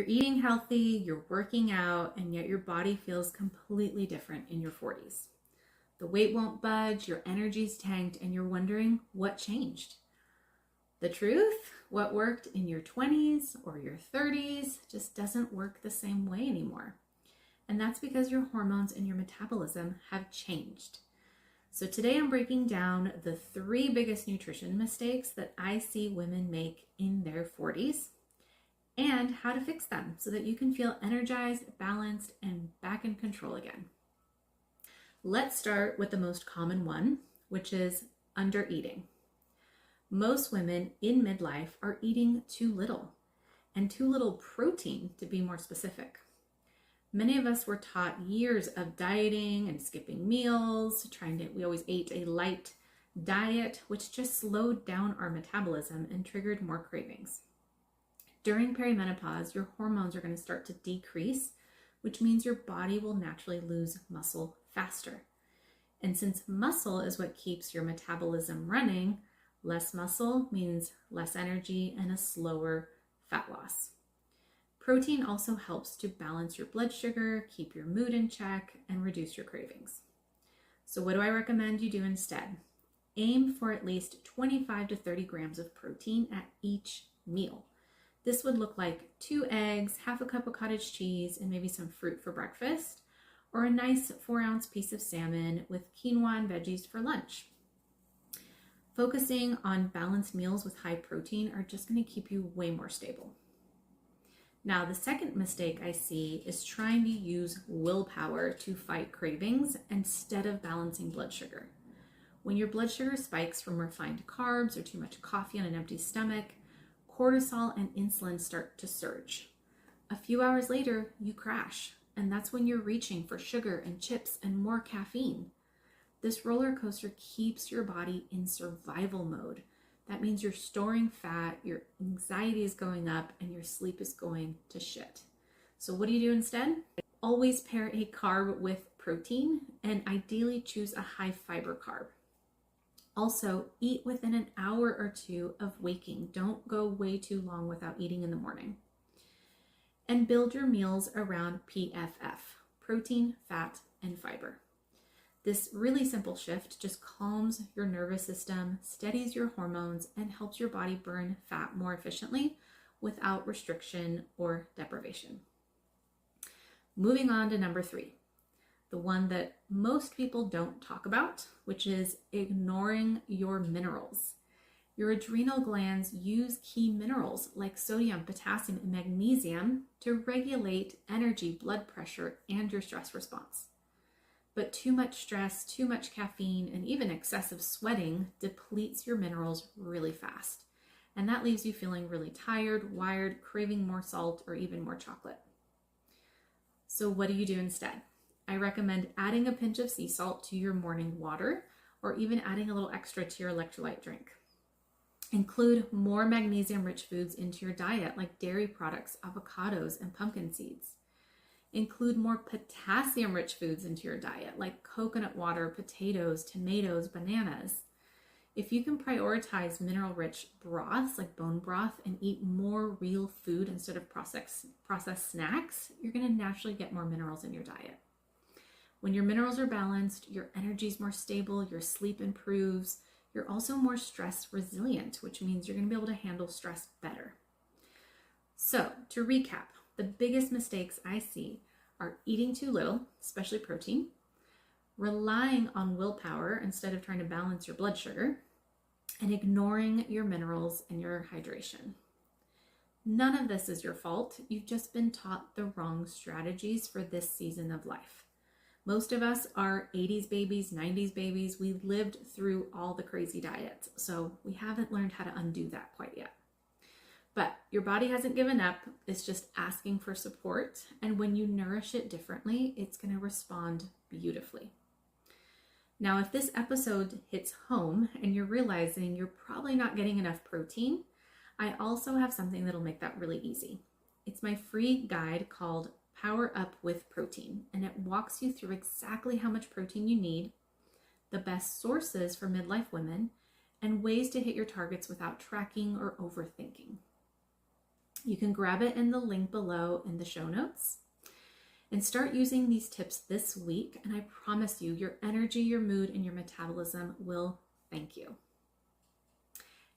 You're eating healthy, you're working out, and yet your body feels completely different in your 40s. The weight won't budge, your energy's tanked, and you're wondering what changed. The truth, what worked in your 20s or your 30s just doesn't work the same way anymore. And that's because your hormones and your metabolism have changed. So today I'm breaking down the 3 biggest nutrition mistakes that I see women make in their 40s and how to fix them so that you can feel energized, balanced, and back in control again. Let's start with the most common one, which is undereating. Most women in midlife are eating too little, and too little protein to be more specific. Many of us were taught years of dieting and skipping meals, we always ate a light diet, which just slowed down our metabolism and triggered more cravings. During perimenopause, your hormones are going to start to decrease, which means your body will naturally lose muscle faster. And since muscle is what keeps your metabolism running, less muscle means less energy and a slower fat loss. Protein also helps to balance your blood sugar, keep your mood in check, and reduce your cravings. So what do I recommend you do instead? Aim for at least 25 to 30 grams of protein at each meal. This would look like 2 eggs, half a cup of cottage cheese, and maybe some fruit for breakfast, or a nice 4-ounce piece of salmon with quinoa and veggies for lunch. Focusing on balanced meals with high protein are just going to keep you way more stable. Now, the second mistake I see is trying to use willpower to fight cravings instead of balancing blood sugar. When your blood sugar spikes from refined carbs or too much coffee on an empty stomach, cortisol and insulin start to surge. A few hours later, you crash, and that's when you're reaching for sugar and chips and more caffeine. This roller coaster keeps your body in survival mode. That means you're storing fat, your anxiety is going up, and your sleep is going to shit. So what do you do instead? Always pair a carb with protein, and ideally choose a high fiber carb. Also, eat within an hour or 2 of waking. Don't go way too long without eating in the morning. And build your meals around PFF, protein, fat, and fiber. This really simple shift just calms your nervous system, steadies your hormones, and helps your body burn fat more efficiently without restriction or deprivation. Moving on to number 3. The one that most people don't talk about, which is ignoring your minerals. Your adrenal glands use key minerals like sodium, potassium, and magnesium to regulate energy, blood pressure, and your stress response. But too much stress, too much caffeine, and even excessive sweating depletes your minerals really fast. And that leaves you feeling really tired, wired, craving more salt, or even more chocolate. So what do you do instead? I recommend adding a pinch of sea salt to your morning water, or even adding a little extra to your electrolyte drink. Include more magnesium-rich foods into your diet, like dairy products, avocados, and pumpkin seeds. Include more potassium-rich foods into your diet, like coconut water, potatoes, tomatoes, bananas. If you can prioritize mineral-rich broths, like bone broth, and eat more real food instead of processed snacks, you're going to naturally get more minerals in your diet. When your minerals are balanced, your energy is more stable, your sleep improves, you're also more stress resilient, which means you're going to be able to handle stress better. So, to recap, the biggest mistakes I see are eating too little, especially protein, relying on willpower instead of trying to balance your blood sugar, and ignoring your minerals and your hydration. None of this is your fault. You've just been taught the wrong strategies for this season of life. Most of us are 80s babies, 90s babies. We lived through all the crazy diets, so we haven't learned how to undo that quite yet. But your body hasn't given up. It's just asking for support. And when you nourish it differently, it's going to respond beautifully. Now, if this episode hits home and you're realizing you're probably not getting enough protein, I also have something that'll make that really easy. It's my free guide called Power Up with Protein, and it walks you through exactly how much protein you need, the best sources for midlife women, and ways to hit your targets without tracking or overthinking. You can grab it in the link below in the show notes and start using these tips this week. And I promise you, your energy, your mood, and your metabolism will thank you.